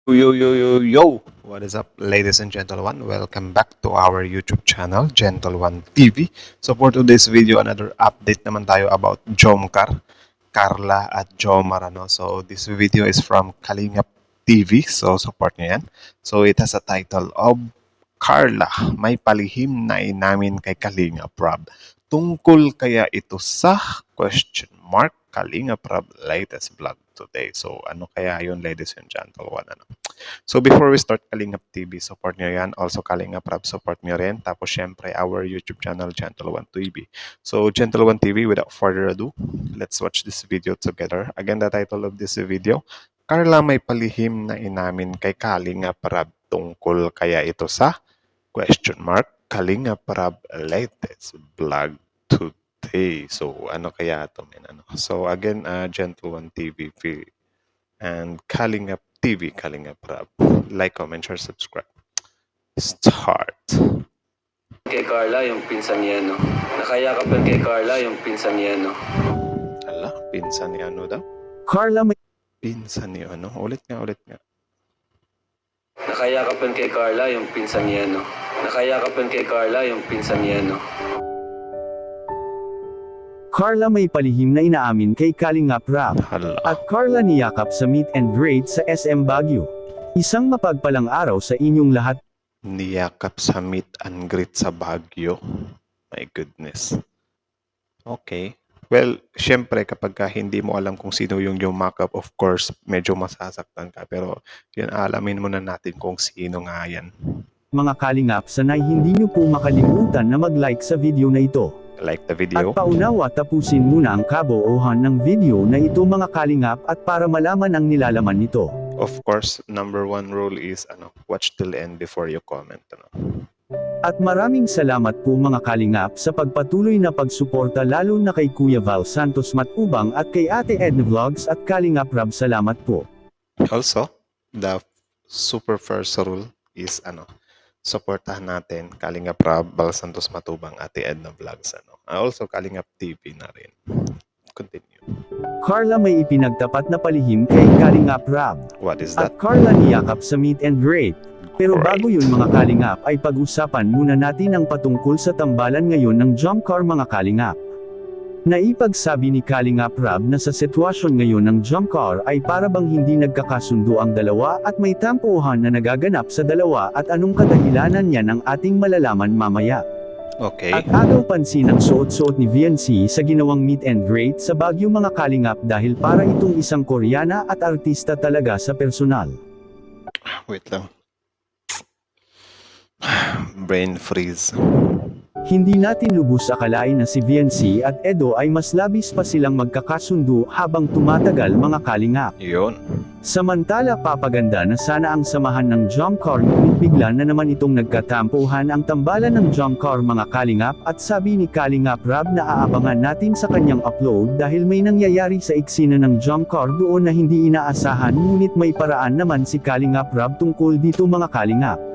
Yo, yo, yo, yo! What is up, ladies and gentlemen? Welcome back to our YouTube channel, Gentle One TV. So for today's video, another update naman tayo about Jomcar, Carla at Jomar. Ano? So this video is from Kalingap TV. So support nyo yan. So it has a title of Carla, may palihim na inamin kay Kalingap Rob. Tungkol kaya ito sa question mark Kalingap Rob latest vlog today. So ano kaya yun, ladies and gentlemen? Ano? So before we start Kalingap TV, support nyo yan. Also Kalingap Rob, support nyo rin. Tapos syempre our YouTube channel, Gentle One TV. So Gentle One TV, without further ado, let's watch this video together. Again, the title of this video, Carla may palihim na inamin kay Kalingap Rob. Tungkol kaya ito sa question mark Kalingap Rob latest vlog today. So ano kaya ito, men? Ano? So again, Gentle One TV and Kalingap TV, Kalingap Rob. Like, comment, share, subscribe. Start. Kay Carla, yung pinsan niya, no? Nakayakapan kay Carla, yung pinsan niya, no? Ala, pinsan ni ano daw? Carla may Pinsan ni ano? Ulit nga. Nakayakapan kay Carla, yung pinsan niya, no? Nakayakapan kay Carla, yung pinsan niya, no? Carla may palihim na inaamin kay Kalingap Rob. Hala. At Carla niyakap sa meet and greet sa SM Baguio. Isang mapagpalang araw sa inyong lahat. Niyakap sa meet and greet sa Baguio. My goodness. Okay. Well, syempre kapag hindi mo alam kung sino yung yumakap, of course, medyo masasaktan ka. Pero yun, alamin muna natin kung sino nga yan. Mga Kalingap, sanay hindi niyo po makalimutan na mag-like sa video na ito. Like the At video. paunawa tapusin muna ang kabuuhan ng video na ito mga Kalingap at para malaman ang nilalaman nito. Of course, number one rule is watch till end before you comment. At maraming salamat po mga Kalingap sa pagpatuloy na pagsuporta lalo na kay Kuya Val Santos Matubang at kay Ate Edna Vlogs at Kalingap Rob, salamat po. Also, the super first rule is supportahan natin Kalingap Rob, Val Santos Matubang, Ate Edna Vlogs. Also, Kalingap TV na rin. Continue. Carla may ipinagtapat na palihim kay Kalingap Rob. What is that? At Carla niyakap sa meet and greet. Pero Great. bago yun mga Kalingap ay pag-usapan muna natin ang patungkol sa tambalan ngayon ng Jomcar mga Kalingap. Naipagsabi ni Kalingap Rob na sa sitwasyon ngayon ng Jomcar ay para bang hindi nagkakasundo ang dalawa at may tampuhan na nagaganap sa dalawa at anong kadahilanan yan ang ating malalaman mamaya. Okay. At agaw pansin ang suot-suot ni VNC sa ginawang meet and greet sa Baguio mga Kalingap dahil para itong isang Koreana at artista talaga sa personal. Wait lang. Brain freeze. Hindi natin lubos akalain na si VNC at Edo ay mas labis pa silang magkakasundo habang tumatagal mga Kalingap. Yun. Samantala papaganda na sana ang samahan ng Jomcar ngunit bigla na naman itong nagkatampuhan ang tambalan ng Jomcar mga Kalingap at sabi ni Kalingap Rob na aabangan natin sa kanyang upload dahil may nangyayari sa eksena ng Jomcar doon na hindi inaasahan ngunit may paraan naman si Kalingap Rob tungkol dito mga Kalingap.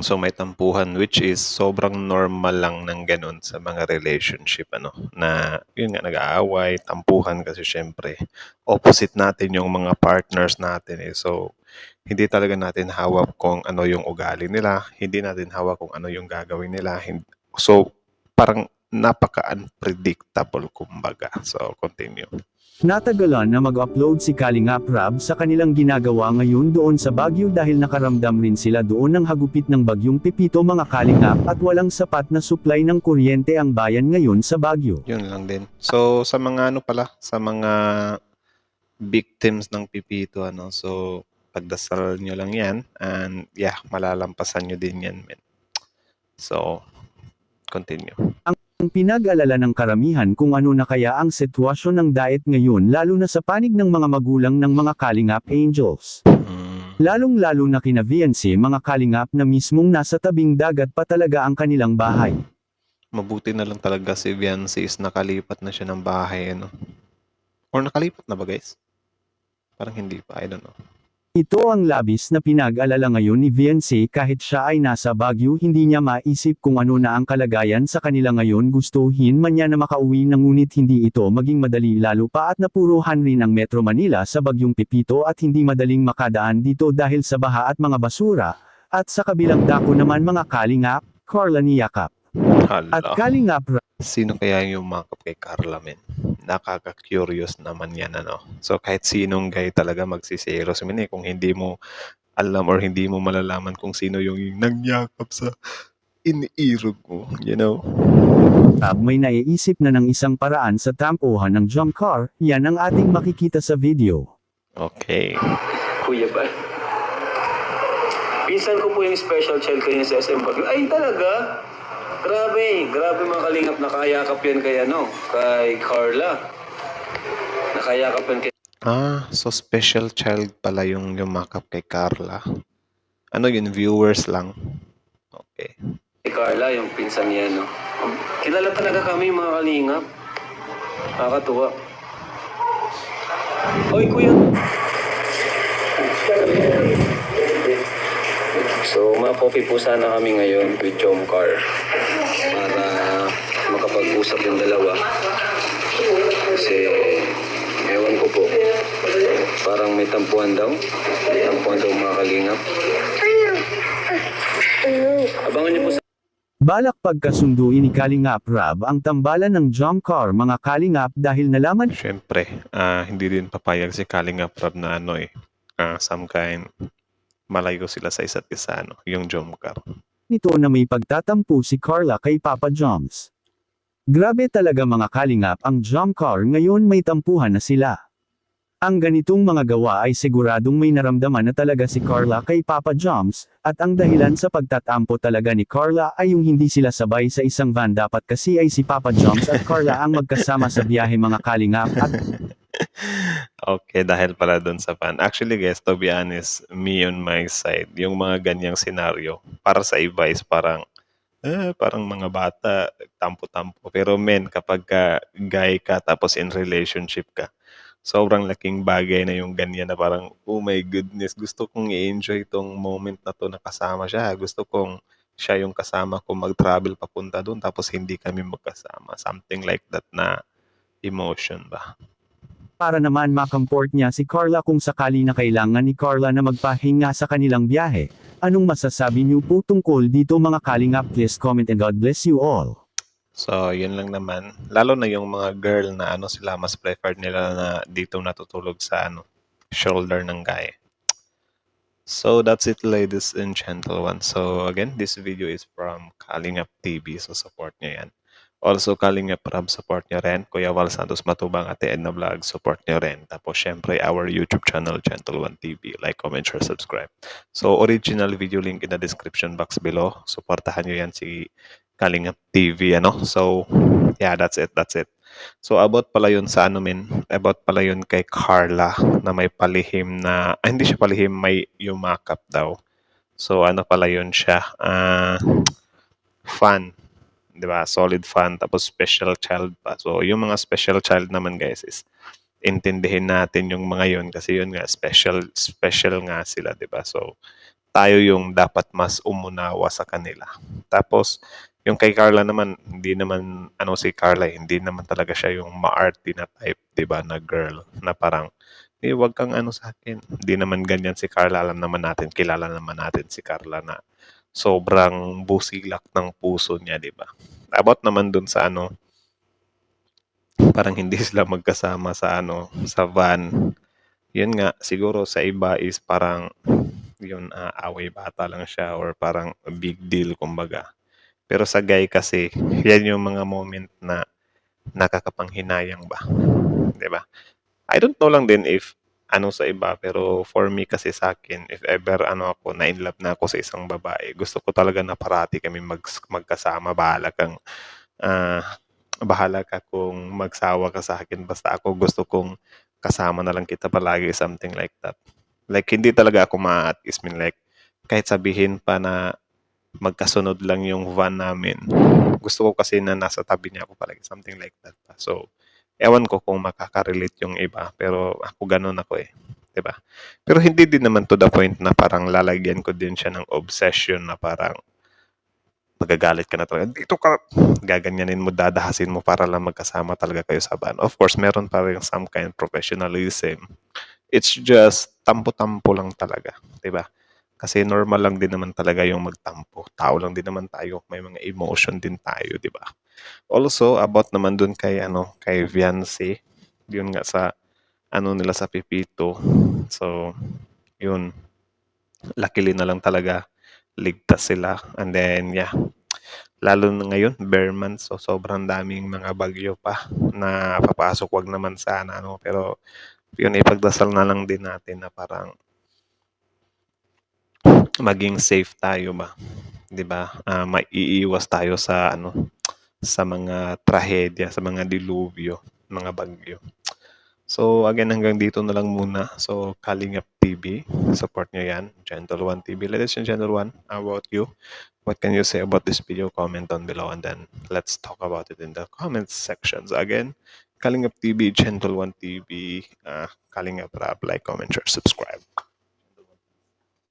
So may tampuhan, which is sobrang normal lang ng ganun sa mga relationship, na yun nga, nag-aaway, tampuhan kasi syempre opposite natin yung mga partners natin eh. So hindi talaga natin hawak kung ano yung ugali nila, hindi natin hawak kung ano yung gagawin nila. So parang napaka-unpredictable kumbaga. So continue. Natagalan na mag-upload si Kalingap Rob sa kanilang ginagawa ngayon doon sa Baguio dahil nakaramdam rin sila doon ng hagupit ng bagyong Pepito mga Kalingap at walang sapat na supply ng kuryente ang bayan ngayon sa Baguio. Yun lang din. So sa mga sa mga victims ng Pepito, so pagdasal nyo lang yan and yeah, malalampasan nyo din yan, men. So continue. Ang pinag-alala ng karamihan kung ano na kaya ang sitwasyon ng diet ngayon lalo na sa panig ng mga magulang ng mga Kalingap Angels. Lalong-lalo na kina VNC mga Kalingap na mismong nasa tabing dagat pa talaga ang kanilang bahay. Mabuti na lang talaga si Viancy is nakalipat na siya ng bahay, Or nakalipat na ba, guys? Parang hindi pa, I don't know. Ito ang labis na pinag-alala ngayon ni Viancy kahit siya ay nasa Baguio hindi niya maisip kung ano na ang kalagayan sa kanila ngayon gustuhin man niya na makauwi na ngunit hindi ito maging madali lalo pa at napuruhan rin ang Metro Manila sa Bagyong Pipito at hindi madaling makadaan dito dahil sa baha at mga basura, at sa kabilang dako naman mga kalingap, Carla ni Yakap. At Hala, kalingap sino kaya yung makap kay Carla, men? Nakaka-curious naman yan, ano? So, kahit sinong guy talaga magsiselos, men, kung hindi mo alam or hindi mo malalaman kung sino yung nangyakap sa iniirog mo, you know? Rab may naiisip na ng isang paraan sa tampuhan ng jump car, yan ang ating makikita sa video. Okay. Kuya ba? Pinsan ko po yung special child kanina sa SM Baguio. Ay, talaga? Grabe mga kalingap, nakayakap yan kay kay Carla. Nakayakap yan kay So special child pala yung yumakap kay Carla. Ano yun, viewers lang? Okay. Carla, yung pinsan niya, Kilala talaga kami mga kalingap. Nakakatuwa. Oy, kuya. So, ma-coffee po sana kami ngayon with Jomcar para makapag-usap yung dalawa. Kasi, ewan ko po, parang may tampuan daw. May tampuan daw mga kalingap. Abangan niyo po sa Balak pagkasunduin ni Kalingap Rab ang tambalan ng jump car mga kalingap dahil nalaman Siyempre, hindi din papayag si Kalingap Rab na some kind, malayo sila sa isa't isa, yung Jomcar. nito na may pagtatampo si Carla kay Papa Joms. Grabe talaga mga kalingap ang jump car ngayon may tampuhan na sila. Ang ganitong mga gawa ay siguradong may naramdaman na talaga si Carla kay Papa Joms, at ang dahilan sa pagtatampo talaga ni Carla ay yung hindi sila sabay sa isang van dapat kasi ay si Papa Joms at Carla ang magkasama sa biyahe mga kalingap at Okay, dahil pala doon sa fan. Actually guys, to be honest, me on my side, yung mga ganyang senaryo, para sa iba is parang mga bata, tampo-tampo. Pero men, kapag guy ka tapos in relationship ka, sobrang laking bagay na yung ganyan na parang, oh my goodness, gusto kong i-enjoy itong moment na to na kasama siya. Gusto kong siya yung kasama ko mag-travel papunta doon tapos hindi kami magkasama. Something like that na emotion ba? para naman makamport niya si Carla kung sakali na kailangan ni Carla na magpahinga sa kanilang biyahe. Anong masasabi niyo po tungkol dito mga kalingap? Please comment and God bless you all. So, yun lang naman. Lalo na yung mga girl na sila, mas preferred nila na dito natutulog sa shoulder ng guy. So, that's it ladies and gentlemen. So, again, this video is from Kalingap TV. So, support nyo yan. Also, Kalingap Rab, support nyo rin. Kuya Val Santos Matubang, Ate Edna Vlog, support nyo rin. Tapos, syempre, our YouTube channel, Gentle One TV. Like, comment, share, subscribe. So, original video link in the description box below. Supportahan nyo yan si Kalingap TV, So, yeah, that's it. So, about pala yun sa about pala yun kay Carla na may palihim na, hindi siya palihim, may yumakap daw. So, pala yun siya? Fan. Diba? Solid fan, tapos special child pa. So, yung mga special child naman guys is intindihin natin yung mga yun kasi yun nga, special nga sila, diba? So, tayo yung dapat mas umunawa sa kanila. Tapos, yung kay Carla naman, hindi naman, si Carla, hindi naman talaga siya yung ma-arty na type, diba, na girl, na parang, wag kang sa akin. Hindi naman ganyan si Carla, alam naman natin, kilala naman natin si Carla na sobrang busilak ng puso niya, diba? About naman dun sa parang hindi sila magkasama sa sa van. Yun nga, siguro sa iba is parang, yun, away bata lang siya or parang big deal, kumbaga. Pero sa guy kasi, yan yung mga moment na nakakapanghinayang ba? Diba? I don't know lang din if sa iba, pero for me kasi sa akin, if ever ako, na in love na ako sa isang babae, gusto ko talaga na parati kami magkasama. Bahala ka kung magsawa ka sa akin, basta ako gusto kong kasama na lang kita palagi, something like that. Like, hindi talaga ako ma-at-is, like, kahit sabihin pa na magkasunod lang yung van namin, gusto ko kasi na nasa tabi niya ako palagi, something like that pa. So, ewan ko kung makaka-relate yung iba, pero ako ganun ako 'di ba? Pero hindi din naman to the point na parang lalagyan ko din siya ng obsession na parang magagalit ka na talaga. Dito ka, gaganyanin mo, dadahasin mo para lang magkasama talaga kayo sa van. Of course, meron pa rin some kind of professionalism. It's just tampo-tampo lang talaga, 'di ba? Kasi normal lang din naman talaga yung magtampo. Tao lang din naman tayo, may mga emotion din tayo, 'di ba? Also, about naman dun kay kay Viancy, yun nga sa nila sa Pipito. So, yun, luckily na lang talaga ligtas sila. And then, yeah, lalo na ngayon, bare months, so sobrang daming mga bagyo pa na papasok. Wag naman sana, pero yun, ipagdasal na lang din natin na parang maging safe tayo ba, 'di ba? Maiiwas tayo sa sa mga trahedya, sa mga dilubyo, mga bagyo. So again, hanggang dito na lang muna. So Kalingap TV, support nyo yan. Gentle One TV. Ladies and Gentle One, how about you? What can you say about this video? Comment down below and then let's talk about it in the comments sections. Again, Kalingap TV, Gentle One TV, Kalingap Rap, like, comment, share, subscribe.